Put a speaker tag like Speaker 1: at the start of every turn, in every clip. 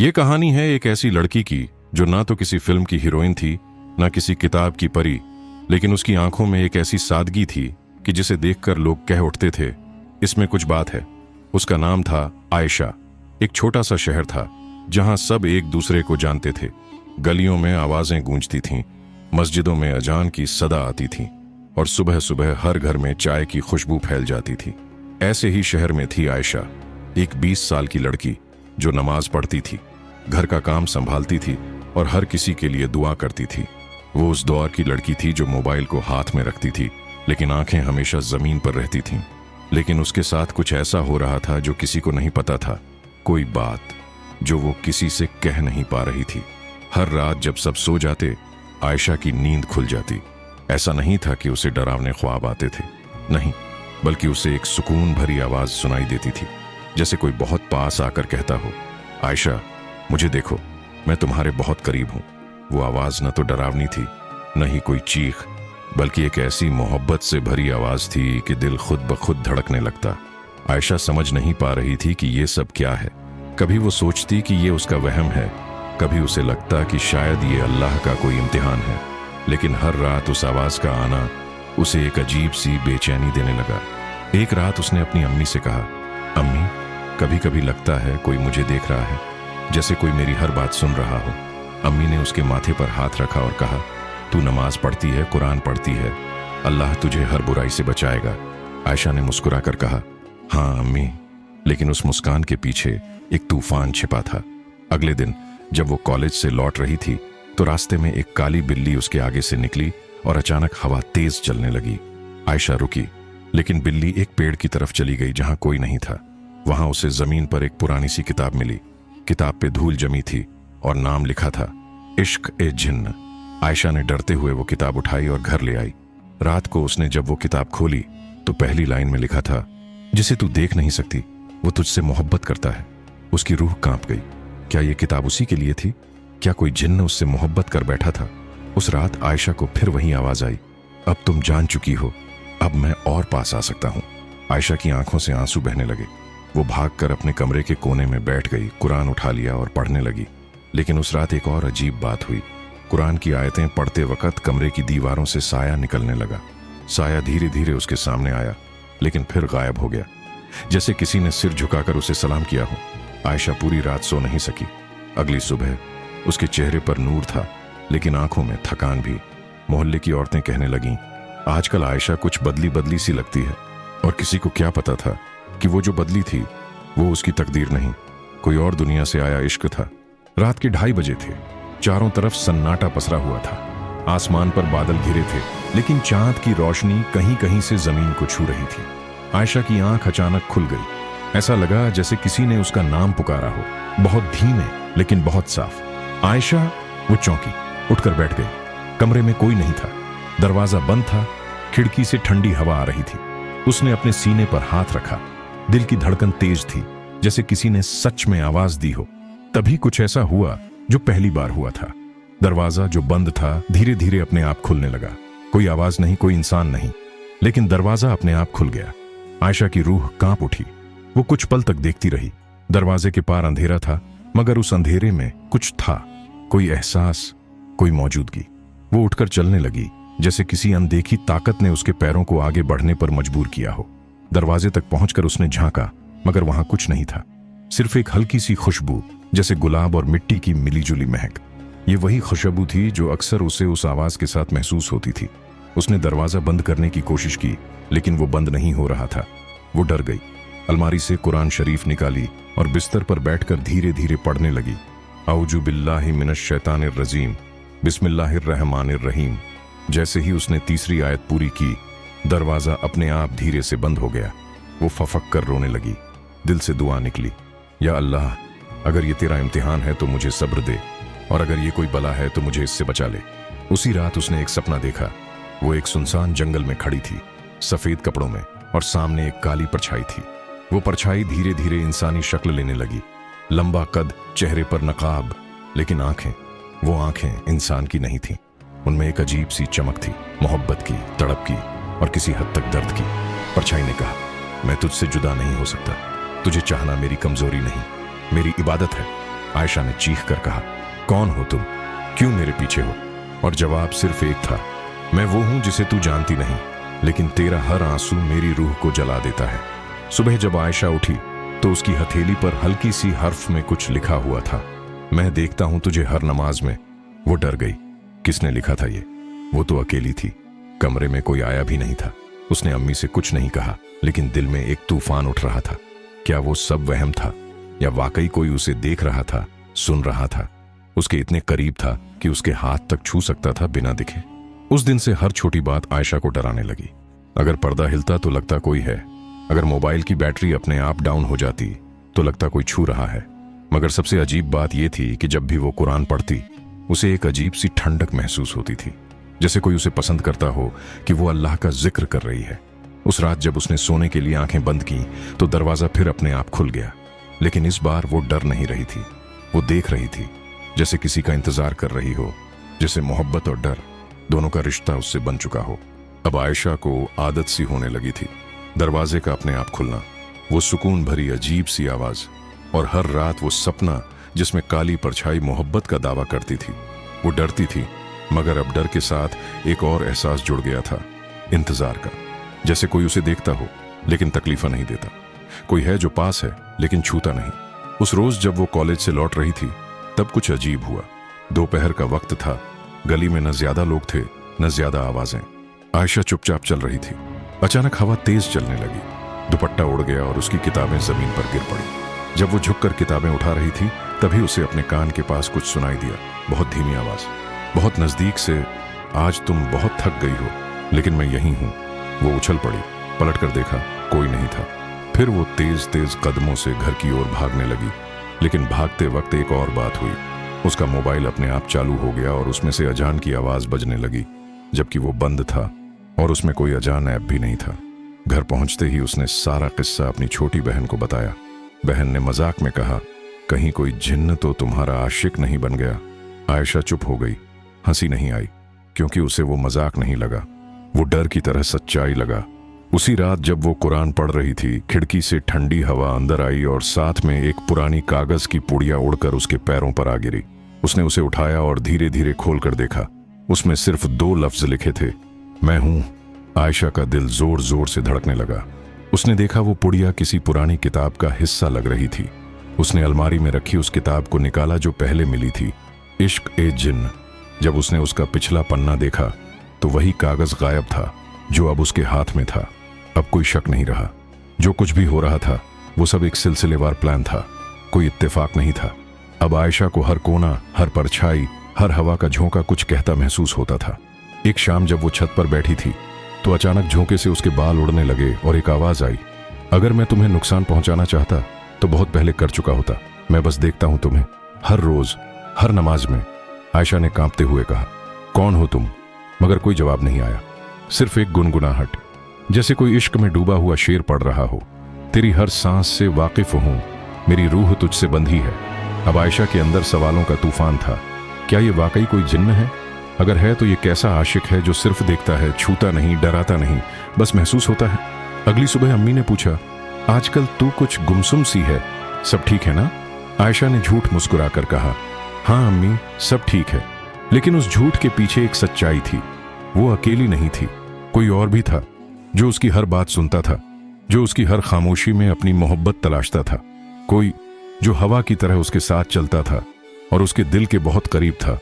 Speaker 1: ये कहानी है एक ऐसी लड़की की जो ना तो किसी फिल्म की हीरोइन थी, ना किसी किताब की परी, लेकिन उसकी आंखों में एक ऐसी सादगी थी कि जिसे देखकर लोग कह उठते थे, इसमें कुछ बात है। उसका नाम था आयशा। एक छोटा सा शहर था जहां सब एक दूसरे को जानते थे। गलियों में आवाजें गूंजती थीं, मस्जिदों में अजान की सदा आती थी और सुबह सुबह हर घर में चाय की खुशबू फैल जाती थी। ऐसे ही शहर में थी आयशा, एक 20 साल की लड़की जो नमाज पढ़ती थी, घर का काम संभालती थी और हर किसी के लिए दुआ करती थी। वो उस दौर की लड़की थी जो मोबाइल को हाथ में रखती थी, लेकिन आंखें हमेशा जमीन पर रहती थीं। लेकिन उसके साथ कुछ ऐसा हो रहा था जो किसी को नहीं पता था, कोई बात जो वो किसी से कह नहीं पा रही थी। हर रात जब सब सो जाते, आयशा की नींद खुल जाती। ऐसा नहीं था कि उसे डरावने ख्वाब आते थे, नहीं, बल्कि उसे एक सुकून भरी आवाज सुनाई देती थी, जैसे कोई बहुत पास आकर कहता हो, आयशा मुझे देखो, मैं तुम्हारे बहुत करीब हूं। वो आवाज न तो डरावनी थी, न ही कोई चीख, बल्कि एक ऐसी मोहब्बत से भरी आवाज थी कि दिल खुद ब खुद धड़कने लगता। आयशा समझ नहीं पा रही थी कि ये सब क्या है। कभी वो सोचती कि ये उसका वहम है, कभी उसे लगता कि शायद ये अल्लाह का कोई इम्तिहान है। लेकिन हर रात उस आवाज का आना उसे एक अजीब सी बेचैनी देने लगा। एक रात उसने अपनी अम्मी से कहा, अम्मी, कभी कभी लगता है कोई मुझे देख रहा है, जैसे कोई मेरी हर बात सुन रहा हो। अम्मी ने उसके माथे पर हाथ रखा और कहा, तू नमाज पढ़ती है, कुरान पढ़ती है, अल्लाह तुझे हर बुराई से बचाएगा। आयशा ने मुस्कुराकर कहा, हाँ अम्मी। लेकिन उस मुस्कान के पीछे एक तूफान छिपा था। अगले दिन जब वो कॉलेज से लौट रही थी तो रास्ते में एक काली बिल्ली उसके आगे से निकली और अचानक हवा तेज चलने लगी। आयशा रुकी, लेकिन बिल्ली एक पेड़ की तरफ चली गई जहां कोई नहीं था। वहां उसे जमीन पर एक पुरानी सी किताब मिली। किताब पे धूल जमी थी और नाम लिखा था, इश्क ए जिन्न। आयशा ने डरते हुए वो किताब उठाई और घर ले आई। रात को उसने जब वो किताब खोली तो पहली लाइन में लिखा था, जिसे तू देख नहीं सकती वो तुझसे मोहब्बत करता है। उसकी रूह कांप गई। क्या ये किताब उसी के लिए थी? क्या कोई जिन्न उससे मोहब्बत कर बैठा था? उस रात आयशा को फिर वही आवाज आई, अब तुम जान चुकी हो, अब मैं और पास आ सकता हूं। आयशा की आंखों से आंसू बहने लगे। वो भागकर अपने कमरे के कोने में बैठ गई, कुरान उठा लिया और पढ़ने लगी। लेकिन उस रात एक और अजीब बात हुई। कुरान की आयतें पढ़ते वक्त कमरे की दीवारों से साया निकलने लगा। साया धीरे धीरे उसके सामने आया, लेकिन फिर गायब हो गया, जैसे किसी ने सिर झुकाकर उसे सलाम किया हो। आयशा पूरी रात सो नहीं सकी। अगली सुबह उसके चेहरे पर नूर था, लेकिन आंखों में थकान भी। मोहल्ले की औरतें कहने लगीं, आजकल आयशा कुछ बदली बदली सी लगती है। और किसी को क्या पता था कि वो जो बदली थी वो उसकी तकदीर नहीं, कोई और दुनिया से आया इश्क था। रात के 2:30 बजे थे। चारों तरफ सन्नाटा पसरा हुआ था। आसमान पर बादल घिरे थे, लेकिन चांद की रोशनी कहीं कहीं से जमीन को छू रही थी। आयशा की आंख अचानक खुल गई। ऐसा लगा जैसे किसी ने उसका नाम पुकारा हो, बहुत धीमे लेकिन बहुत साफ। आयशा। वो चौंकी, उठकर बैठ गई। कमरे में कोई नहीं था, दरवाजा बंद था, खिड़की से ठंडी हवा आ रही थी। उसने अपने सीने पर हाथ रखा। दिल की धड़कन तेज थी, जैसे किसी ने सच में आवाज दी हो। तभी कुछ ऐसा हुआ जो पहली बार हुआ था। दरवाजा जो बंद था धीरे धीरे अपने आप खुलने लगा। कोई आवाज नहीं, कोई इंसान नहीं, लेकिन दरवाजा अपने आप खुल गया। आयशा की रूह कांप उठी। वो कुछ पल तक देखती रही। दरवाजे के पार अंधेरा था, मगर उस अंधेरे में कुछ था, कोई एहसास, कोई मौजूदगी। वो उठकर चलने लगी, जैसे किसी अनदेखी ताकत ने उसके पैरों को आगे बढ़ने पर मजबूर किया हो। दरवाजे तक पहुंचकर उसने झांका, मगर वहां कुछ नहीं था, सिर्फ एक हल्की सी खुशबू, जैसे गुलाब और मिट्टी की मिलीजुली महक। ये वही खुशबू थी जो अक्सर उसे उस आवाज के साथ महसूस होती थी। उसने दरवाजा बंद करने की कोशिश की, लेकिन वो बंद नहीं हो रहा था। वो डर गई, अलमारी से कुरान शरीफ निकाली और बिस्तर पर बैठकर धीरे धीरे पढ़ने लगी। औजु बिल्लाहि मिनश शैतानिर रजीम, बिस्मिल्लाहिर रहमानिर रहीम। जैसे ही उसने तीसरी आयत पूरी की, दरवाजा अपने आप धीरे से बंद हो गया। वो फफक कर रोने लगी। दिल से दुआ निकली, या अल्लाह, अगर ये तेरा इम्तिहान है तो मुझे सब्र दे, और अगर ये कोई बला है तो मुझे इससे बचा ले। उसी रात उसने एक सपना देखा। वो एक सुनसान जंगल में खड़ी थी, सफेद कपड़ों में, और सामने एक काली परछाई थी। वो परछाई धीरे धीरे इंसानी शक्ल लेने लगी। लंबा कद, चेहरे पर नकाब, लेकिन आंखें, वो आंखें इंसान की नहीं थीं। उनमें एक अजीब सी चमक थी, मोहब्बत की, तड़प की और किसी हद तक दर्द की। परछाई ने कहा, मैं तुझसे जुदा नहीं हो सकता। तुझे चाहना मेरी कमजोरी नहीं, मेरी इबादत है। आयशा ने चीख कर कहा, कौन हो तुम? क्यों मेरे पीछे हो? और जवाब सिर्फ एक था, मैं वो हूं जिसे तू जानती नहीं, लेकिन तेरा हर आंसू मेरी रूह को जला देता है। सुबह जब आयशा उठी तो उसकी हथेली पर हल्की सी हर्फ में कुछ लिखा हुआ था, मैं देखता हूं तुझे हर नमाज में। वो डर गई। किसने लिखा था ये? वो तो अकेली थी, कमरे में कोई आया भी नहीं था। उसने अम्मी से कुछ नहीं कहा, लेकिन दिल में एक तूफान उठ रहा था। क्या वो सब वहम था या वाकई कोई उसे देख रहा था, सुन रहा था? उसके इतने करीब था कि उसके हाथ तक छू सकता था बिना दिखे। उस दिन से हर छोटी बात आयशा को डराने लगी। अगर पर्दा हिलता तो लगता कोई है, अगर मोबाइल की बैटरी अपने आप डाउन हो जाती तो लगता कोई छू रहा है। मगर सबसे अजीब बात यह थी कि जब भी वो कुरान पढ़ती उसे एक अजीब सी ठंडक महसूस होती थी, जैसे कोई उसे पसंद करता हो कि वो अल्लाह का जिक्र कर रही है। उस रात जब उसने सोने के लिए आंखें बंद की तो दरवाजा फिर अपने आप खुल गया, लेकिन इस बार वो डर नहीं रही थी, वो देख रही थी, जैसे किसी का इंतजार कर रही हो, जैसे मोहब्बत और डर दोनों का रिश्ता उससे बन चुका हो। अब आयशा को आदत सी होने लगी थी दरवाजे का अपने आप खुलना, वो सुकून भरी अजीब सी आवाज, और हर रात वो सपना जिसमें काली परछाई मोहब्बत का दावा करती थी। वो डरती थी, मगर अब डर के साथ एक और एहसास जुड़ गया था, इंतजार का। जैसे कोई उसे देखता हो लेकिन तकलीफा नहीं देता, कोई है जो पास है लेकिन छूता नहीं। उस रोज जब वो कॉलेज से लौट रही थी तब कुछ अजीब हुआ। दोपहर का वक्त था, गली में न ज्यादा लोग थे न ज्यादा आवाजें। आयशा चुपचाप चल रही थी। अचानक हवा तेज चलने लगी, दुपट्टा उड़ गया और उसकी किताबें जमीन पर गिर पड़ी। जब वो झुककर किताबें उठा रही थी तभी उसे अपने कान के पास कुछ सुनाई दिया, बहुत धीमी आवाज, बहुत नजदीक से, आज तुम बहुत थक गई हो लेकिन मैं यहीं हूं। वो उछल पड़ी, पलटकर देखा, कोई नहीं था। फिर वो तेज तेज कदमों से घर की ओर भागने लगी, लेकिन भागते वक्त एक और बात हुई। उसका मोबाइल अपने आप चालू हो गया और उसमें से अजान की आवाज बजने लगी, जबकि वो बंद था और उसमें कोई अजान ऐप भी नहीं था। घर पहुंचते ही उसने सारा किस्सा अपनी छोटी बहन को बताया। बहन ने मजाक में कहा, कहीं कोई जिन्न तो तुम्हारा आशिक नहीं बन गया। आयशा चुप हो गई, हंसी नहीं आई, क्योंकि उसे वो मजाक नहीं लगा, वो डर की तरह सच्चाई लगा। उसी रात जब वो कुरान पढ़ रही थी, खिड़की से ठंडी हवा अंदर आई और साथ में एक पुरानी कागज की पुड़िया उड़कर उसके पैरों पर आ गिरी। उसने उसे उठाया और धीरे धीरे खोलकर देखा। उसमें सिर्फ 2 लफ्ज लिखे थे, मैं हूं। आयशा का दिल जोर जोर से धड़कने लगा। उसने देखा वो पुड़िया किसी पुरानी किताब का हिस्सा लग रही थी। उसने अलमारी में रखी उस किताब को निकाला जो पहले मिली थी, इश्क ए जिन्न। जब उसने उसका पिछला पन्ना देखा तो वही कागज गायब था जो अब उसके हाथ में था। अब कोई शक नहीं रहा, जो कुछ भी हो रहा था वो सब एक सिलसिलेवार प्लान था, कोई इत्तेफाक नहीं था। अब आयशा को हर कोना, हर परछाई, हर हवा का झोंका कुछ कहता महसूस होता था। एक शाम जब वो छत पर बैठी थी तो अचानक झोंके से उसके बाल उड़ने लगे और एक आवाज आई, अगर मैं तुम्हें नुकसान पहुंचाना चाहता तो बहुत पहले कर चुका होता, मैं बस देखता हूं तुम्हें हर रोज, हर नमाज में। आयशा ने कांपते हुए कहा, कौन हो तुम? मगर कोई जवाब नहीं आया, सिर्फ एक गुनगुनाहट, जैसे कोई इश्क में डूबा हुआ शेर पढ़ रहा हो, तेरी हर सांस से वाकिफ हूं, मेरी रूह तुझसे बंधी है। अब आयशा के अंदर सवालों का तूफान था। क्या ये वाकई कोई जिन्न है? अगर है तो ये कैसा आशिक है जो सिर्फ देखता है, छूता नहीं, डराता नहीं, बस महसूस होता है। अगली सुबह अम्मी ने पूछा, आजकल तू कुछ गुमसुम सी है, सब ठीक है ना? आयशा ने झूठ मुस्कुराकर कहा, हाँ अम्मी, सब ठीक है। लेकिन उस झूठ के पीछे एक सच्चाई थी। वो अकेली नहीं थी, कोई और भी था जो उसकी हर बात सुनता था, जो उसकी हर खामोशी में अपनी मोहब्बत तलाशता था। कोई जो हवा की तरह उसके साथ चलता था और उसके दिल के बहुत करीब था।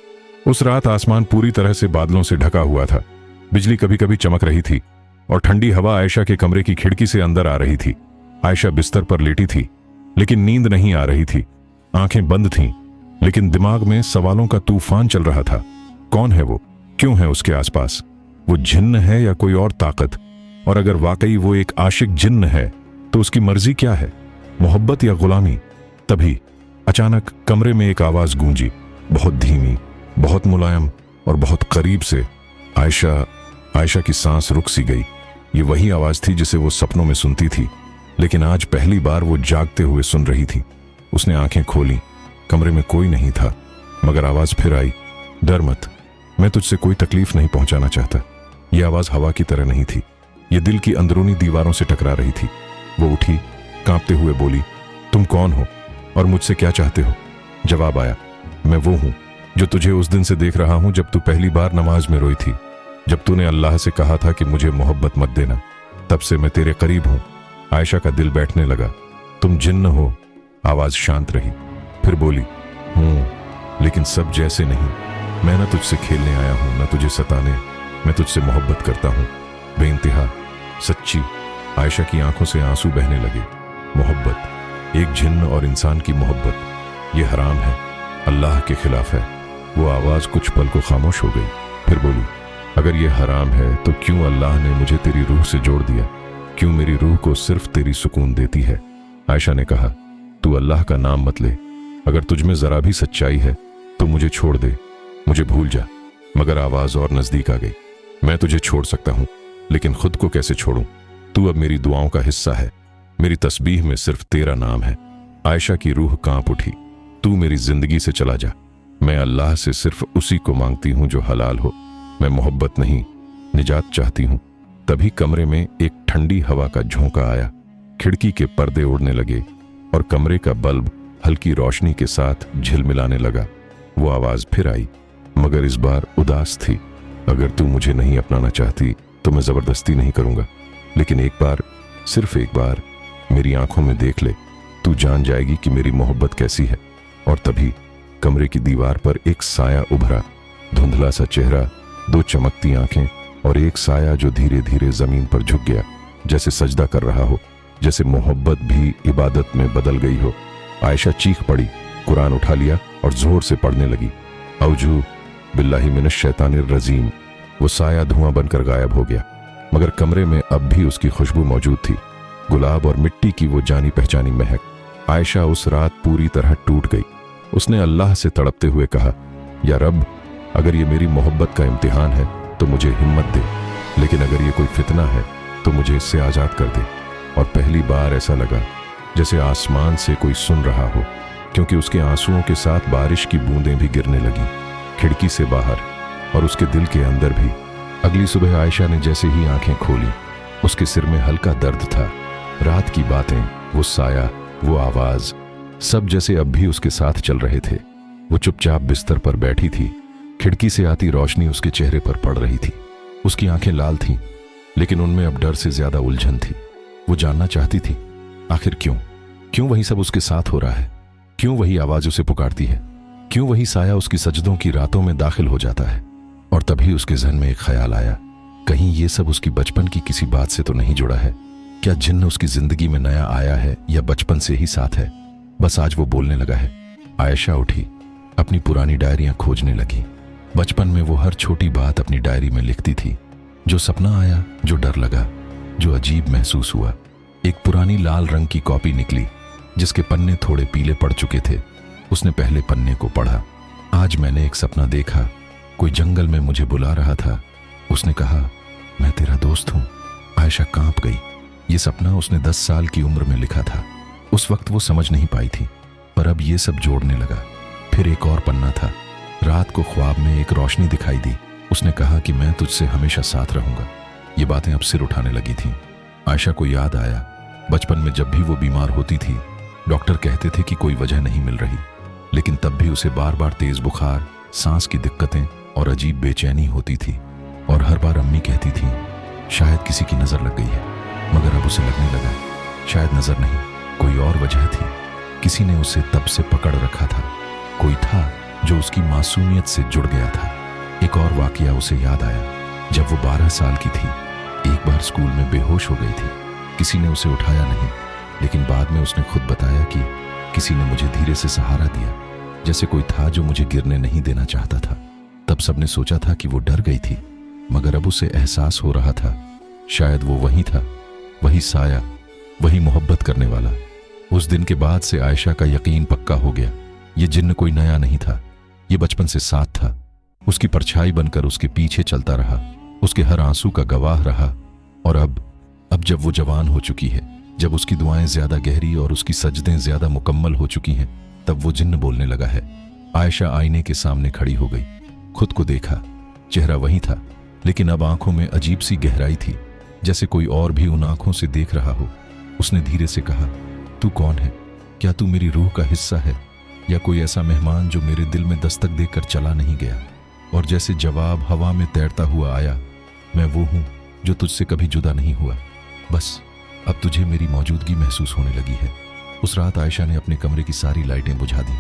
Speaker 1: उस रात आसमान पूरी तरह से बादलों से ढका हुआ था। बिजली कभी कभी चमक रही थी और ठंडी हवा आयशा के कमरे की खिड़की से अंदर आ रही थी। आयशा बिस्तर पर लेटी थी, लेकिन नींद नहीं आ रही थी। आंखें बंद थीं, लेकिन दिमाग में सवालों का तूफान चल रहा था। कौन है वो? क्यों है उसके आसपास? वो जिन्न है या कोई और ताकत? और अगर वाकई वो एक आशिक जिन्न है तो उसकी मर्जी क्या है, मोहब्बत या गुलामी? तभी अचानक कमरे में एक आवाज गूंजी, बहुत धीमी, बहुत मुलायम और बहुत करीब से। आयशा की सांस रुक सी गई। ये वही आवाज थी जिसे वो सपनों में सुनती थी, लेकिन आज पहली बार वो जागते हुए सुन रही थी। उसने आंखें खोली, कमरे में कोई नहीं था, मगर आवाज फिर आई, डर मत, मैं तुझसे कोई तकलीफ नहीं पहुंचाना चाहता। यह आवाज हवा की तरह नहीं थी, यह दिल की अंदरूनी दीवारों से टकरा रही थी। वो उठी, कांपते हुए बोली, तुम कौन हो और मुझसे क्या चाहते हो? जवाब आया, मैं वो हूं जो तुझे उस दिन से देख रहा हूं जब तू पहली बार नमाज में रोई थी, जब तूने अल्लाह से कहा था कि मुझे मोहब्बत मत देना। तब से मैं तेरे करीब हूं। आयशा का दिल बैठने लगा। तुम जिन्न हो? आवाज शांत रही। फिर बोली, लेकिन सब जैसे नहीं। मैं न तुझसे खेलने आया हूं, न तुझे सताने। मैं तुझसे मोहब्बत करता हूं, बेइंतहा, सच्ची। आयशा की आंखों से आंसू बहने लगे। मोहब्बत, एक जिन्न और इंसान की मोहब्बत, ये हराम है, अल्लाह के खिलाफ है। वो आवाज कुछ पल को खामोश हो गई। फिर बोली, अगर ये हराम है तो क्यों अल्लाह ने मुझे तेरी रूह से जोड़ दिया? क्यों मेरी रूह को सिर्फ तेरी सुकून देती है? आयशा ने कहा, तू अल्लाह का नाम मत ले। अगर तुझमें जरा भी सच्चाई है तो मुझे छोड़ दे, मुझे भूल जा। मगर आवाज और नजदीक आ गई। मैं तुझे छोड़ सकता हूं, लेकिन खुद को कैसे छोड़ूं? तू अब मेरी दुआओं का हिस्सा है। मेरी तस्बीह में सिर्फ तेरा नाम है। आयशा की रूह कांप उठी। तू मेरी जिंदगी से चला जा। मैं अल्लाह से सिर्फ उसी को मांगती हूं जो हलाल हो। मैं मोहब्बत नहीं, निजात चाहती हूं। तभी कमरे में एक ठंडी हवा का झोंका आया। खिड़की के पर्दे उड़ने लगे और कमरे का बल्ब हल्की रोशनी के साथ झिलमिलाने लगा। वो आवाज फिर आई, मगर इस बार उदास थी। अगर तू मुझे नहीं अपनाना चाहती तो मैं जबरदस्ती नहीं करूंगा, लेकिन एक बार, सिर्फ एक बार मेरी आंखों में देख ले। तू जान जाएगी कि मेरी मोहब्बत कैसी है। और तभी कमरे की दीवार पर एक साया उभरा। धुंधला सा चेहरा, दो चमकती आंखें और एक साया जो धीरे धीरे जमीन पर झुक गया, जैसे सजदा कर रहा हो, जैसे मोहब्बत भी इबादत में बदल गई हो। आयशा चीख पड़ी, कुरान उठा लिया और जोर से पढ़ने लगी, औजू बिल्लाहि मिनश शैतानिर रजीम। वो साया धुआं बनकर गायब हो गया, मगर कमरे में अब भी उसकी खुशबू मौजूद थी, गुलाब और मिट्टी की वो जानी पहचानी महक। आयशा उस रात पूरी तरह टूट गई। उसने अल्लाह से तड़पते हुए कहा, या रब, अगर ये मेरी मोहब्बत का इम्तिहान है तो मुझे हिम्मत दे, लेकिन अगर ये कोई फितना है तो मुझे इससे आजाद कर दे। और पहली बार ऐसा लगा जैसे आसमान से कोई सुन रहा हो, क्योंकि उसके आंसुओं के साथ बारिश की बूंदें भी गिरने लगी, खिड़की से बाहर और उसके दिल के अंदर भी। अगली सुबह आयशा ने जैसे ही आंखें खोली, उसके सिर में हल्का दर्द था। रात की बातें, वो साया, वो आवाज, सब जैसे अब भी उसके साथ चल रहे थे। वो चुपचाप बिस्तर पर बैठी थी। खिड़की से आती रोशनी उसके चेहरे पर पड़ रही थी। उसकी आंखें लाल थीं, लेकिन उनमें अब डर से ज्यादा उलझन थी। वो जानना चाहती थी, आखिर क्यों वही सब उसके साथ हो रहा है? क्यों वही आवाज उसे पुकारती है? क्यों वही साया उसकी सजदों की रातों में दाखिल हो जाता है? और तभी उसके जहन में एक ख्याल आया, कहीं ये सब उसकी बचपन की किसी बात से तो नहीं जुड़ा है? क्या जिन्न उसकी जिंदगी में नया आया है या बचपन से ही साथ है? बस आज वो बोलने लगा है। आयशा उठी, अपनी पुरानी डायरियां खोजने लगी। बचपन में वो हर छोटी बात अपनी डायरी में लिखती थी। जो सपना आया, जो डर लगा, जो अजीब महसूस हुआ। एक पुरानी लाल रंग की कॉपी निकली जिसके पन्ने थोड़े पीले पड़ चुके थे। उसने पहले पन्ने को पढ़ा। आज मैंने एक सपना देखा, कोई जंगल में मुझे बुला रहा था। उसने कहा, मैं तेरा दोस्त हूं। आयशा कांप गई। ये सपना उसने 10 साल की उम्र में लिखा था। उस वक्त वो समझ नहीं पाई थी, पर अब ये सब जोड़ने लगा। फिर एक और पन्ना था। रात को ख्वाब में एक रोशनी दिखाई दी। उसने कहा कि मैं तुझसे हमेशा साथ रहूंगा। ये बातें अब सिर उठाने लगी थीं। आयशा को याद आया, बचपन में जब भी वो बीमार होती थी, डॉक्टर कहते थे कि कोई वजह नहीं मिल रही, लेकिन तब भी उसे बार बार तेज बुखार, सांस की दिक्कतें और अजीब बेचैनी होती थी। और हर बार अम्मी कहती थी, शायद किसी की नजर लग गई है। मगर अब उसे लगने लगा, शायद नजर नहीं, कोई और वजह थी। किसी ने उसे तब से पकड़ रखा था। कोई था जो उसकी मासूमियत से जुड़ गया था। एक और वाकया उसे याद आया। जब वो 12 साल की थी, एक बार स्कूल में बेहोश हो गई थी। किसी ने उसे उठाया नहीं, लेकिन बाद में उसने खुद बताया कि किसी ने मुझे धीरे से सहारा दिया, जैसे कोई था जो मुझे गिरने नहीं देना चाहता था। तब सबने सोचा था कि वो डर गई थी, मगर अब उसे एहसास हो रहा था, शायद वो वही था, वही साया, वही मोहब्बत करने वाला। उस दिन के बाद से आयशा का यकीन पक्का हो गया, ये जिन्न कोई नया नहीं था, ये बचपन से साथ था। उसकी परछाई बनकर उसके पीछे चलता रहा, उसके हर आंसू का गवाह रहा। और अब जब वो जवान हो चुकी है, जब उसकी दुआएं ज्यादा गहरी और उसकी सजदें ज्यादा मुकम्मल हो चुकी हैं, तब वो जिन्न बोलने लगा है। आयशा आईने के सामने खड़ी हो गई, खुद को देखा। चेहरा वही था, लेकिन अब आंखों में अजीब सी गहराई थी, जैसे कोई और भी उन आंखों से देख रहा हो। उसने धीरे से कहा, तू कौन है? क्या तू मेरी रूह का हिस्सा है?
Speaker 2: या कोई ऐसा मेहमान जो मेरे दिल में दस्तक देकर चला नहीं गया और जैसे जवाब हवा में तैरता हुआ आया, मैं वो हूं जो तुझसे कभी जुदा नहीं हुआ, बस अब तुझे मेरी मौजूदगी महसूस होने लगी है। उस रात आयशा ने अपने कमरे की सारी लाइटें बुझा दी।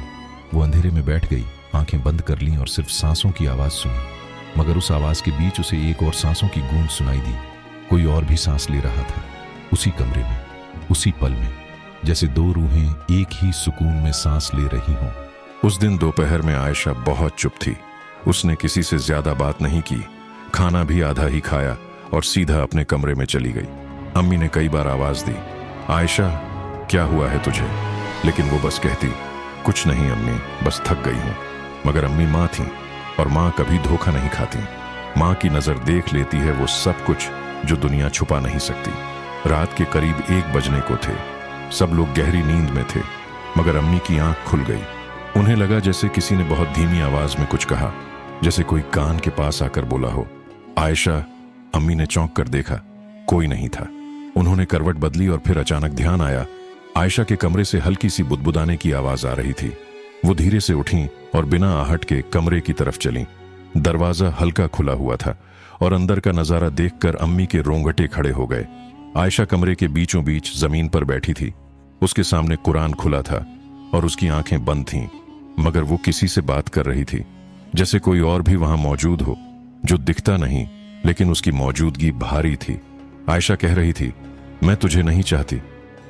Speaker 2: वो अंधेरे में बैठ गई, आंखें बंद कर लीं और सिर्फ सांसों की आवाज सुनी। मगर उस आवाज के बीच उसे एक और सांसों की गूंज सुनाई दी। कोई और भी सांस ले रहा था, उसी कमरे में, उसी पल में, जैसे दो रूहें एक ही सुकून में सांस ले रही हों।
Speaker 1: उस दिन दोपहर में आयशा बहुत चुप थी। उसने किसी से ज्यादा बात नहीं की, खाना भी आधा ही खाया और सीधा अपने कमरे में चली गई। अम्मी ने कई बार आवाज दी, आयशा क्या हुआ है तुझे? लेकिन वो बस कहती, कुछ नहीं अम्मी, बस थक गई हूं। मगर अम्मी माँ थी और माँ कभी धोखा नहीं खाती। माँ की नजर देख लेती है वो सब कुछ जो दुनिया छुपा नहीं सकती। रात के करीब 1 बजने को थे। सब लोग गहरी नींद में थे, मगर अम्मी की आंख खुल गई। उन्हें लगा जैसे किसी ने बहुत धीमी आवाज में कुछ कहा, जैसे कोई कान के पास आकर बोला हो। आयशा, अम्मी ने चौंक कर देखा, कोई नहीं था। उन्होंने करवट बदली और फिर अचानक ध्यान आया, आयशा के कमरे से हल्की सी बुदबुदाने की आवाज आ रही थी। वो धीरे से उठी और बिना आहट के कमरे की तरफ चली। दरवाजा हल्का खुला हुआ था और अंदर का नजारा देखकर अम्मी के रोंगटे खड़े हो गए। आयशा कमरे के बीचों बीच जमीन पर बैठी थी। उसके सामने कुरान खुला था और उसकी आंखें बंद थीं, मगर वो किसी से बात कर रही थी, जैसे कोई और भी वहां मौजूद हो जो दिखता नहीं, लेकिन उसकी मौजूदगी भारी थी। आयशा कह रही थी, मैं तुझे नहीं चाहती,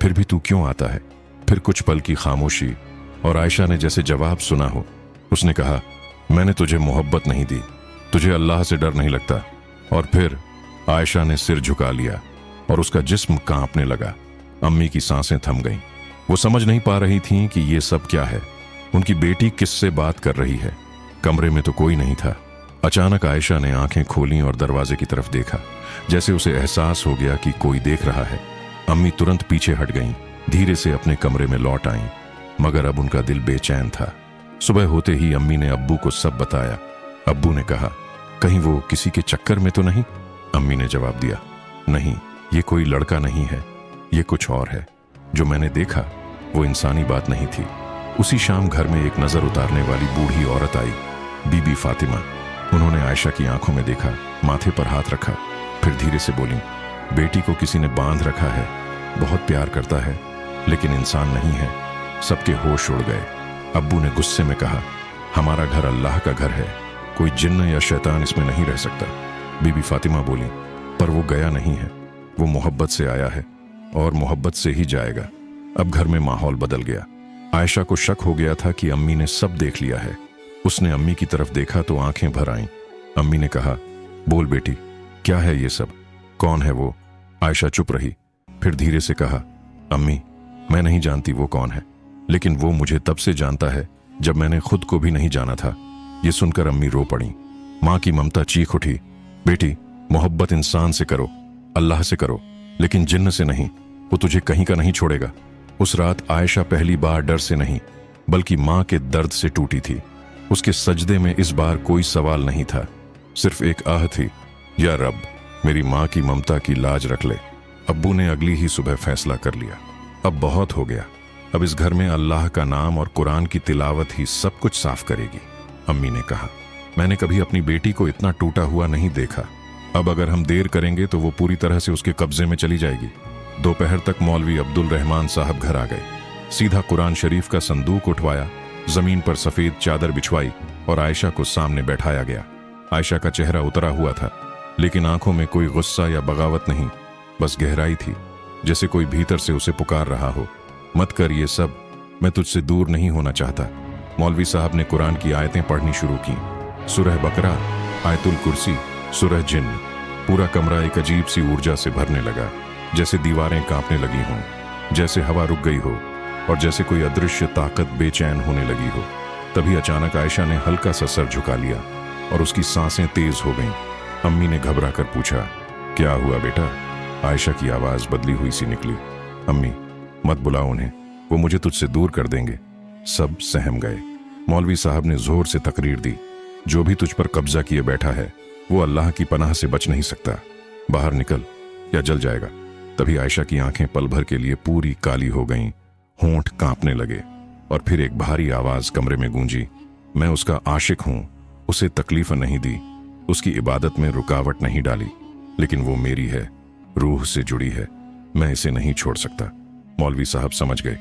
Speaker 1: फिर भी तू क्यों आता है? फिर कुछ पल की खामोशी और आयशा ने जैसे जवाब सुना हो। उसने कहा, मैंने तुझे मोहब्बत नहीं दी, तुझे अल्लाह से डर नहीं लगता। और फिर आयशा ने सिर झुका लिया और उसका जिस्म कांपने लगा। अम्मी की सांसें थम गईं। वो समझ नहीं पा रही थीं कि ये सब क्या है। उनकी बेटी किससे बात कर रही है? कमरे में तो कोई नहीं था। अचानक आयशा ने आंखें खोलीं और दरवाजे की तरफ देखा, जैसे उसे एहसास हो गया कि कोई देख रहा है। अम्मी तुरंत पीछे हट गईं, धीरे से अपने कमरे में लौट आईं, मगर अब उनका दिल बेचैन था। सुबह होते ही अम्मी ने अब्बू को सब बताया। अब्बू ने कहा, कहीं वो किसी के चक्कर में तो नहीं? अम्मी ने जवाब दिया, नहीं, ये कोई लड़का नहीं है, ये कुछ और है। जो मैंने देखा वो इंसानी बात नहीं थी। उसी शाम घर में एक नजर उतारने वाली बूढ़ी औरत आई, बीबी फातिमा। उन्होंने आयशा की आंखों में देखा, माथे पर हाथ रखा, फिर धीरे से बोली, बेटी को किसी ने बांध रखा है, बहुत प्यार करता है, लेकिन इंसान नहीं है। सबके होश उड़ गए। अब्बू ने गुस्से में कहा, हमारा घर अल्लाह का घर है, कोई जिन्न या शैतान इसमें नहीं रह सकता। बीबी फातिमा बोली, पर वो गया नहीं है, वो मोहब्बत से आया है और मोहब्बत से ही जाएगा। अब घर में माहौल बदल गया। आयशा को शक हो गया था कि अम्मी ने सब देख लिया है। उसने अम्मी की तरफ देखा तो आंखें भर आईं। अम्मी ने कहा, बोल बेटी, क्या है ये सब? कौन है वो? आयशा चुप रही, फिर धीरे से कहा, अम्मी, मैं नहीं जानती वो कौन है, लेकिन वो मुझे तब से जानता है जब मैंने खुद को भी नहीं जाना था। ये सुनकर अम्मी रो पड़ी। माँ की ममता चीख उठी, बेटी, मोहब्बत इंसान से करो, अल्लाह से करो, लेकिन जिन्न से नहीं, वो तुझे कहीं का नहीं छोड़ेगा। उस रात आयशा पहली बार डर से नहीं, बल्कि माँ के दर्द से टूटी थी। उसके सजदे में इस बार कोई सवाल नहीं था, सिर्फ एक आह थी, या रब, मेरी माँ की ममता की लाज रख ले। अब्बू ने अगली ही सुबह फैसला कर लिया, अब बहुत हो गया, अब इस घर में अल्लाह का नाम और कुरान की तिलावत ही सब कुछ साफ करेगी। अम्मी ने कहा, मैंने कभी अपनी बेटी को इतना टूटा हुआ नहीं देखा। अब अगर हम देर करेंगे तो वो पूरी तरह से उसके कब्जे में चली जाएगी। दोपहर तक मौलवी अब्दुल रहमान साहब घर आ गए। सीधा कुरान शरीफ का संदूक उठवाया, जमीन पर सफेद चादर बिछवाई और आयशा को सामने बैठाया गया। आयशा का चेहरा उतरा हुआ था, लेकिन आंखों में कोई गुस्सा या बगावत नहीं, बस गहराई थी, जैसे कोई भीतर से उसे पुकार रहा हो, मत कर ये सब, मैं तुझसे दूर नहीं होना चाहता। मौलवी साहब ने कुरान की आयतें पढ़नी शुरू की। सूरह बकरा, आयतुल कुर्सी, सूरह जिन्न। पूरा कमरा एक अजीब सी ऊर्जा से भरने लगा, जैसे दीवारें कांपने लगी हों, जैसे हवा रुक गई हो और जैसे कोई अदृश्य ताकत बेचैन होने लगी हो। तभी अचानक आयशा ने हल्का सा सर झुका लिया और उसकी सांसें तेज हो गईं। अम्मी ने घबरा कर पूछा, क्या हुआ बेटा? आयशा की आवाज बदली हुई सी निकली, अम्मी, मत बुलाओ उन्हें, वो मुझे तुझसे दूर कर देंगे। सब सहम गए। मौलवी साहब ने जोर से तकरीर दी, जो भी तुझ पर कब्जा किए बैठा है वो अल्लाह की पनाह से बच नहीं सकता, बाहर निकल या जल जाएगा। तभी आयशा की आंखें पल भर के लिए पूरी काली हो गईं, होंठ कांपने लगे। और फिर एक भारी आवाज कमरे में गूंजी। मैं उसका आशिक हूं, उसे तकलीफ नहीं दी, उसकी इबादत में रुकावट नहीं डाली, लेकिन वो मेरी है, रूह से जुड़ी है, मैं इसे नहीं छोड़ सकता। मौलवी साहब समझ गए,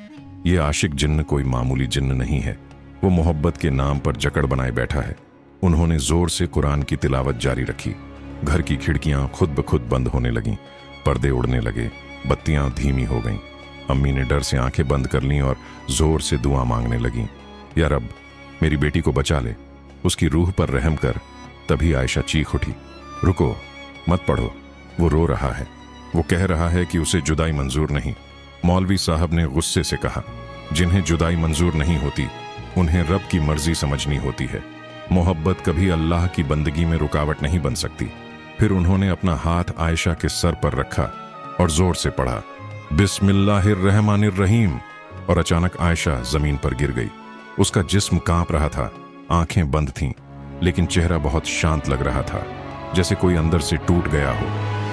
Speaker 1: ये आशिक जिन्न कोई मामूली जिन्न नहीं है, वो मोहब्बत के नाम पर जकड़ बनाए बैठा है। उन्होंने जोर से कुरान की तिलावत जारी रखी। घर की खिड़कियां खुद ब खुद बंद होने लगीं, पर्दे उड़ने लगे, बत्तियां धीमी हो गईं। अम्मी ने डर से आंखें बंद कर लीं और जोर से दुआ मांगने लगीं, या रब, मेरी बेटी को बचा ले, उसकी रूह पर रहम कर। तभी आयशा चीख उठी, रुको, मत पढ़ो, वो रो रहा है, वो कह रहा है कि उसे जुदाई मंजूर नहीं। मौलवी साहब ने गुस्से से कहा, जिन्हें जुदाई मंजूर नहीं होती उन्हें रब की मर्जी समझनी होती है। मोहब्बत कभी अल्लाह की बंदगी में रुकावट नहीं बन सकती। फिर उन्होंने अपना हाथ आयशा के सर पर रखा और जोर से पढ़ा, बिस्मिल्लाहिर्रहमानिर्रहीम, और अचानक आयशा जमीन पर गिर गई। उसका जिस्म कांप रहा था, आंखें बंद थीं, लेकिन चेहरा बहुत शांत लग रहा था, जैसे कोई अंदर से टूट गया हो,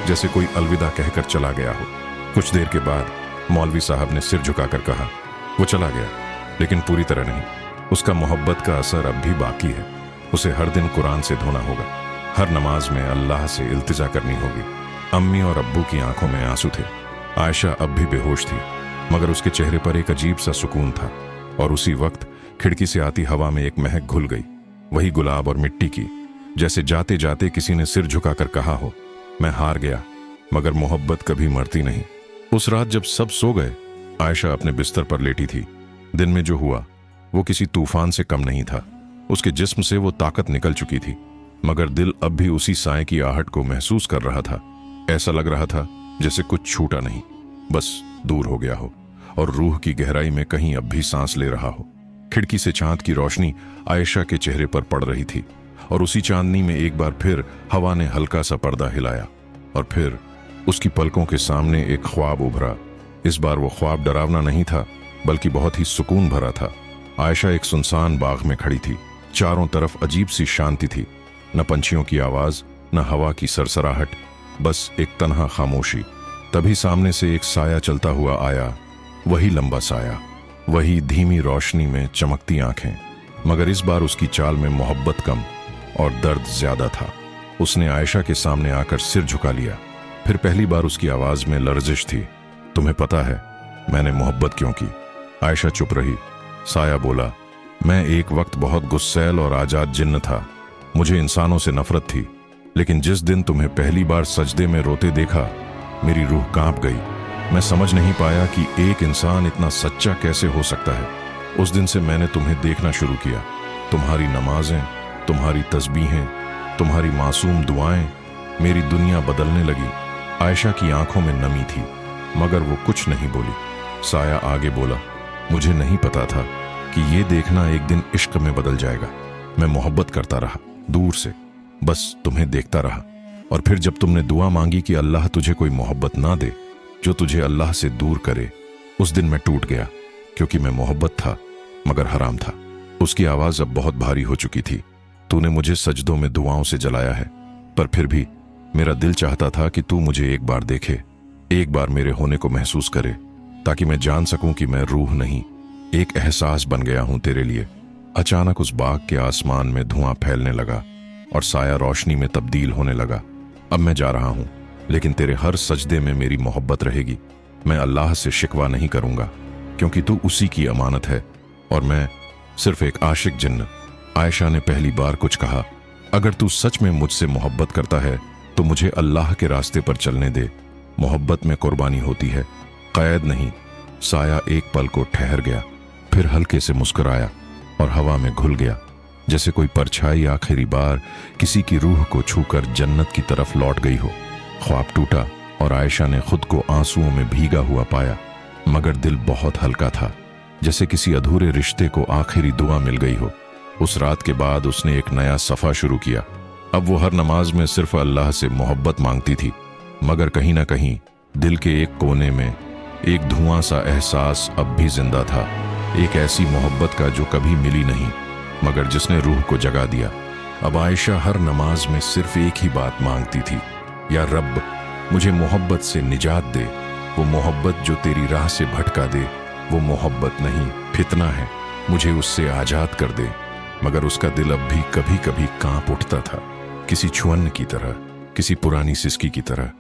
Speaker 1: जैसे कोई अलविदा कहकर चला गया हो। कुछ देर के बाद मौलवी साहब ने सिर झुकाकर कहा, वो चला गया, लेकिन पूरी तरह नहीं। उसका मोहब्बत का असर अब भी बाकी है। उसे हर दिन कुरान से धोना होगा, हर नमाज में अल्लाह से इल्तिजा करनी होगी। अम्मी और अब्बू की आंखों में आंसू थे। आयशा अब भी बेहोश थी, मगर उसके चेहरे पर एक अजीब सा सुकून था। और उसी वक्त खिड़की से आती हवा में एक महक घुल गई, वही गुलाब और मिट्टी की, जैसे जाते जाते किसी ने सिर झुकाकर कहा हो, मैं हार गया, मगर मोहब्बत कभी मरती नहीं। उस रात जब सब सो गए, आयशा अपने बिस्तर पर लेटी थी। दिन में जो हुआ वो किसी तूफान से कम नहीं था। उसके जिस्म से वो ताकत निकल चुकी थी, मगर दिल अब भी उसी साए की आहट को महसूस कर रहा था। ऐसा लग रहा था जैसे कुछ छूटा नहीं, बस दूर हो गया हो, और रूह की गहराई में कहीं अब भी सांस ले रहा हो। खिड़की से चांद की रोशनी आयशा के चेहरे पर पड़ रही थी, और उसी चांदनी में एक बार फिर हवा ने हल्का सा पर्दा हिलाया, और फिर उसकी पलकों के सामने एक ख्वाब उभरा। इस बार वो ख्वाब डरावना नहीं था, बल्कि बहुत ही सुकून भरा था। आयशा एक सुनसान बाग में खड़ी थी। चारों तरफ अजीब सी शांति थी, न पंछियों की आवाज, न हवा की सरसराहट, बस एक तन्हा खामोशी। तभी सामने से एक साया चलता हुआ आया, वही लंबा साया, वही धीमी रोशनी में चमकती आंखें, मगर इस बार उसकी चाल में मोहब्बत कम और दर्द ज्यादा था। उसने आयशा के सामने आकर सिर झुका लिया। फिर पहली बार उसकी आवाज में लर्जिश थी, तुम्हें पता है मैंने मोहब्बत क्यों की? आयशा चुप रही। साया बोला, मैं एक वक्त बहुत गुस्सैल और आजाद जिन्न था, मुझे इंसानों से नफरत थी, लेकिन जिस दिन तुम्हें पहली बार सजदे में रोते देखा, मेरी रूह कांप गई। मैं समझ नहीं पाया कि एक इंसान इतना सच्चा कैसे हो सकता है। उस दिन से मैंने तुम्हें देखना शुरू किया। तुम्हारी नमाजें, तुम्हारी तस्बीहें, तुम्हारी मासूम दुआएं, मेरी दुनिया बदलने लगी। आयशा की आंखों में नमी थी, मगर वो कुछ नहीं बोली। साया आगे बोला, मुझे नहीं पता था कि ये देखना एक दिन इश्क में बदल जाएगा। मैं मोहब्बत करता रहा, दूर से, बस तुम्हें देखता रहा। और फिर जब तुमने दुआ मांगी कि अल्लाह तुझे कोई मोहब्बत ना दे जो तुझे अल्लाह से दूर करे, उस दिन मैं टूट गया, क्योंकि मैं मोहब्बत था मगर हराम था। उसकी आवाज अब बहुत भारी हो चुकी थी। तूने मुझे सजदों में दुआओं से जलाया है, पर फिर भी मेरा दिल चाहता था कि तू मुझे एक बार देखे, एक बार मेरे होने को महसूस करे, ताकि मैं जान सकूं कि मैं रूह नहीं, एक एहसास बन गया हूं तेरे लिए। अचानक उस बाग के आसमान में धुआं फैलने लगा और साया रोशनी में तब्दील होने लगा। अब मैं जा रहा हूं, लेकिन तेरे हर सजदे में मेरी मोहब्बत रहेगी। मैं अल्लाह से शिकवा नहीं करूंगा, क्योंकि तू उसी की अमानत है और मैं सिर्फ एक आशिक जिन्न। आयशा ने पहली बार कुछ कहा, अगर तू सच में मुझसे मोहब्बत करता है तो मुझे अल्लाह के रास्ते पर चलने दे। मोहब्बत में कुर्बानी होती है, कैद नहीं। साया एक पल को ठहर गया, फिर हल्के से मुस्कुराया और हवा में घुल गया, जैसे कोई परछाई आखिरी बार किसी की रूह को छूकर जन्नत की तरफ लौट गई हो। ख्वाब टूटा और आयशा ने खुद को आंसुओं में भीगा हुआ पाया, मगर दिल बहुत हल्का था, जैसे किसी अधूरे रिश्ते को आखिरी दुआ मिल गई हो। उस रात के बाद उसने एक नया सफा शुरू किया। अब वो हर नमाज में सिर्फ अल्लाह से मोहब्बत मांगती थी, मगर कहीं ना कहीं दिल के एक कोने में एक धुआं सा एहसास अब भी जिंदा था, एक ऐसी मोहब्बत का जो कभी मिली नहीं, मगर जिसने रूह को जगा दिया। अब आयशा हर नमाज में सिर्फ एक ही बात मांगती थी, या रब, मुझे मोहब्बत से निजात दे। वो मोहब्बत जो तेरी राह से भटका दे, वो मोहब्बत नहीं, फितना है। मुझे उससे आजाद कर दे। मगर उसका दिल अब भी कभी कभी कांप उठता था, किसी छुअन्न की तरह, किसी पुरानी सिसकी की तरह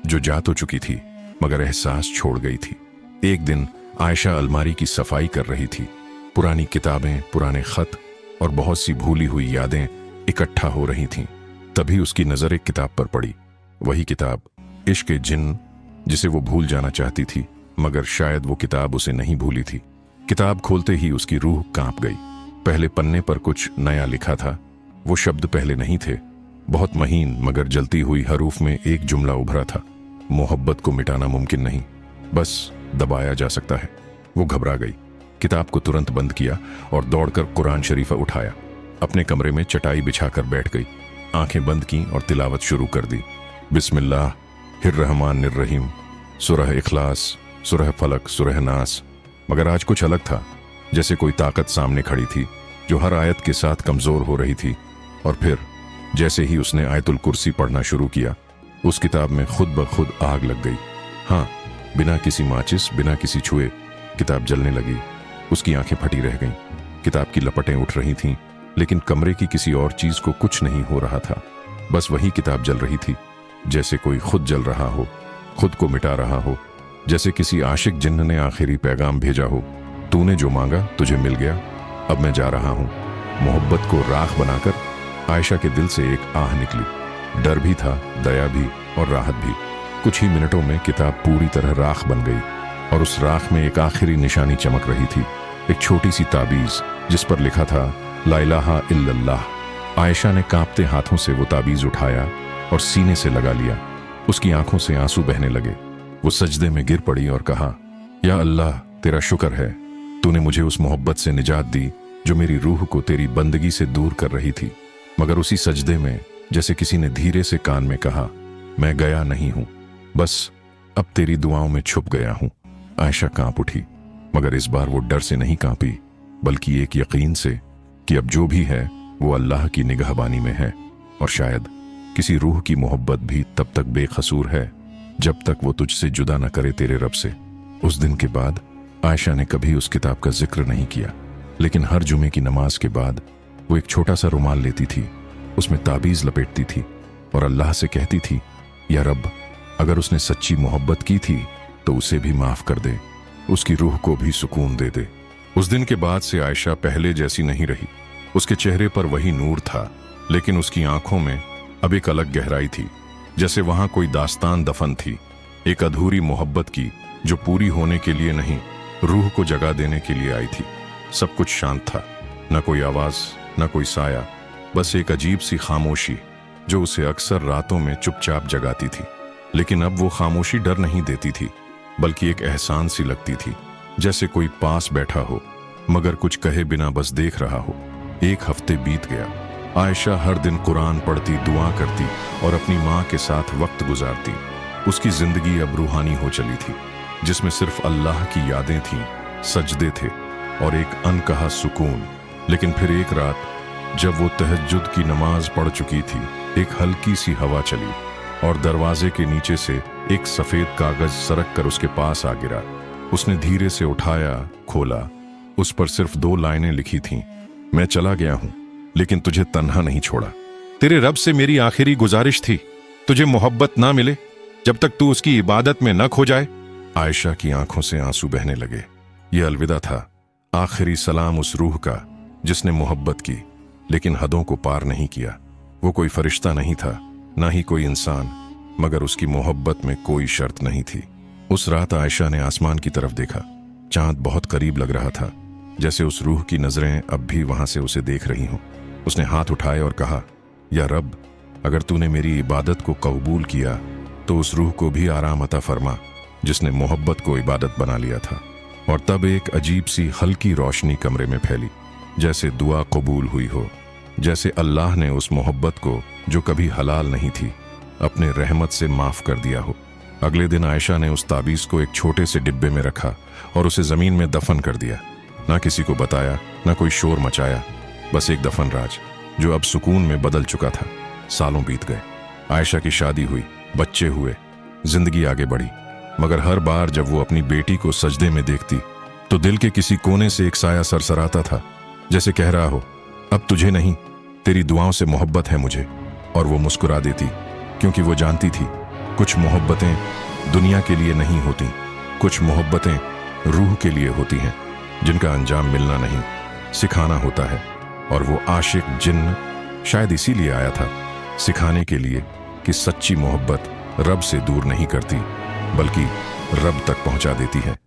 Speaker 1: जो जा तो चुकी थी मगर एहसास छोड़ गई थी। एक दिन आयशा अलमारी की सफाई कर रही थी। पुरानी किताबें, पुराने खत और बहुत सी भूली हुई यादें इकट्ठा हो रही थीं। तभी उसकी नजर एक किताब पर पड़ी। वही किताब, इश्क जिन्न, जिसे वो भूल जाना चाहती थी मगर शायद वो किताब उसे नहीं भूली थी। किताब खोलते ही उसकी रूह कांप गई। पहले पन्ने पर कुछ नया लिखा था। वो शब्द पहले नहीं थे। बहुत महीन मगर जलती हुई हरूफ में एक जुमला उभरा था, मोहब्बत को मिटाना मुमकिन नहीं, बस दबाया जा सकता है। वो घबरा गई, किताब को तुरंत बंद किया और दौड़कर कुरान शरीफ उठाया। अपने कमरे में चटाई बिछाकर बैठ गई, आंखें बंद की और तिलावत शुरू कर दी। बिस्मिल्लाहिर्रहमानिर्रहीम, सूरह इखलास, सूरह फलक, सूरह नास। मगर आज कुछ अलग था, जैसे कोई ताकत सामने खड़ी थी जो हर आयत के साथ कमजोर हो रही थी। और फिर जैसे ही उसने आयतुल कुर्सी पढ़ना शुरू किया, उस किताब में खुद ब खुद आग लग गई। हाँ, बिना किसी माचिस, बिना किसी छुए किताब जलने लगी। उसकी आंखें फटी रह गईं। किताब की लपटें उठ रही थीं, लेकिन कमरे की किसी और चीज को कुछ नहीं हो रहा था। बस वही किताब जल रही थी, जैसे कोई खुद जल रहा हो, खुद को मिटा रहा हो, जैसे किसी आशिक जिन्न ने आखिरी पैगाम भेजा हो, तूने जो मांगा तुझे मिल गया, अब मैं जा रहा हूं। मोहब्बत को राख बनाकर आयशा के दिल से एक आह निकली। डर भी था, दया भी और राहत भी। कुछ ही मिनटों में किताब पूरी तरह राख बन गई और उस राख में एक आखिरी निशानी चमक रही थी, एक छोटी सी ताबीज जिस पर लिखा था ला इलाहा इल्लल्लाह। आयशा ने कांपते हाथों से वो ताबीज उठाया और सीने से लगा लिया। उसकी आंखों से आंसू बहने लगे। वो सजदे में गिर पड़ी और कहा, या अल्लाह, तेरा शुक्र है, तूने मुझे उस मोहब्बत से निजात दी जो मेरी रूह को तेरी बंदगी से दूर कर रही थी। मगर उसी सजदे में जैसे किसी ने धीरे से कान में कहा, मैं गया नहीं हूं, बस अब तेरी दुआओं में छुप गया हूं। आयशा कांप उठी, मगर इस बार वो डर से नहीं कांपी, बल्कि एक यकीन से कि अब जो भी है वो अल्लाह की निगहबानी में है। और शायद किसी रूह की मोहब्बत भी तब तक बेकसूर है जब तक वो तुझसे जुदा न करे तेरे रब से। उस दिन के बाद आयशा ने कभी उस किताब का जिक्र नहीं किया, लेकिन हर जुमे की नमाज के बाद वो एक छोटा सा रुमाल लेती थी, उसमें ताबीज लपेटती थी और अल्लाह से कहती थी, या रब, अगर उसने सच्ची मोहब्बत की थी तो उसे भी माफ कर दे, उसकी रूह को भी सुकून दे दे। उस दिन के बाद से आयशा पहले जैसी नहीं रही। उसके चेहरे पर वही नूर था, लेकिन उसकी आंखों में अब एक अलग गहराई थी, जैसे वहां कोई दास्तान दफन थी, एक अधूरी मोहब्बत की जो पूरी होने के लिए नहीं, रूह को जगा देने के लिए आई थी। सब कुछ शांत था, न कोई आवाज, न कोई साया, बस एक अजीब सी खामोशी जो उसे अक्सर रातों में चुपचाप जगाती थी। लेकिन अब वो खामोशी डर नहीं देती थी, बल्कि एक एहसान सी लगती थी, जैसे कोई पास बैठा हो मगर कुछ कहे बिना बस देख रहा हो। एक हफ्ते बीत गया। आयशा हर दिन कुरान पढ़ती, दुआ करती और अपनी माँ के साथ वक्त गुजारती। उसकी जिंदगी अब रूहानी हो चली थी, जिसमें सिर्फ अल्लाह की यादें थीं, सजदे थे और एक अनकहा सुकून। लेकिन फिर एक रात जब वो तहज्जुद की नमाज पढ़ चुकी थी, एक हल्की सी हवा चली और दरवाजे के नीचे से एक सफेद कागज सरक कर उसके पास आ गिरा। उसने धीरे से उठाया, खोला। उस पर सिर्फ 2 लाइनें लिखी थीं, मैं चला गया हूं लेकिन तुझे तन्हा नहीं छोड़ा। तेरे रब से मेरी आखिरी गुजारिश थी, तुझे मोहब्बत ना मिले जब तक तू उसकी इबादत में न खो जाए। आयशा की आंखों से आंसू बहने लगे। यह अलविदा था, आखिरी सलाम उस रूह का जिसने मोहब्बत की लेकिन हदों को पार नहीं किया। वो कोई फरिश्ता नहीं था, ना ही कोई इंसान, मगर उसकी मोहब्बत में कोई शर्त नहीं थी। उस रात आयशा ने आसमान की तरफ देखा। चांद बहुत करीब लग रहा था, जैसे उस रूह की नजरें अब भी वहां से उसे देख रही हों। उसने हाथ उठाए और कहा, या रब, अगर तूने मेरी इबादत को कबूल किया तो उस रूह को भी आराम अता फरमा जिसने मोहब्बत को इबादत बना लिया था। और तब एक अजीब सी हल्की रोशनी कमरे में फैली, जैसे दुआ कबूल हुई हो, जैसे अल्लाह ने उस मोहब्बत को जो कभी हलाल नहीं थी अपने रहमत से माफ कर दिया हो। अगले दिन आयशा ने उस ताबीज को एक छोटे से डिब्बे में रखा और उसे जमीन में दफन कर दिया। ना किसी को बताया, ना कोई शोर मचाया, बस एक दफन राज जो अब सुकून में बदल चुका था। सालों बीत गए, आयशा की शादी हुई, बच्चे हुए, जिंदगी आगे बढ़ी। मगर हर बार जब वो अपनी बेटी को सजदे में देखती तो दिल के किसी कोने से एक साया सरसराता था, जैसे कह रहा हो, अब तुझे नहीं, तेरी दुआओं से मोहब्बत है मुझे। और वो मुस्कुरा देती, क्योंकि वो जानती थी कुछ मोहब्बतें दुनिया के लिए नहीं होती, कुछ मोहब्बतें रूह के लिए होती हैं, जिनका अंजाम मिलना नहीं, सिखाना होता है। और वो आशिक जिन्न शायद इसीलिए आया था, सिखाने के लिए कि सच्ची मोहब्बत रब से दूर नहीं करती, बल्कि रब तक पहुंचा देती है।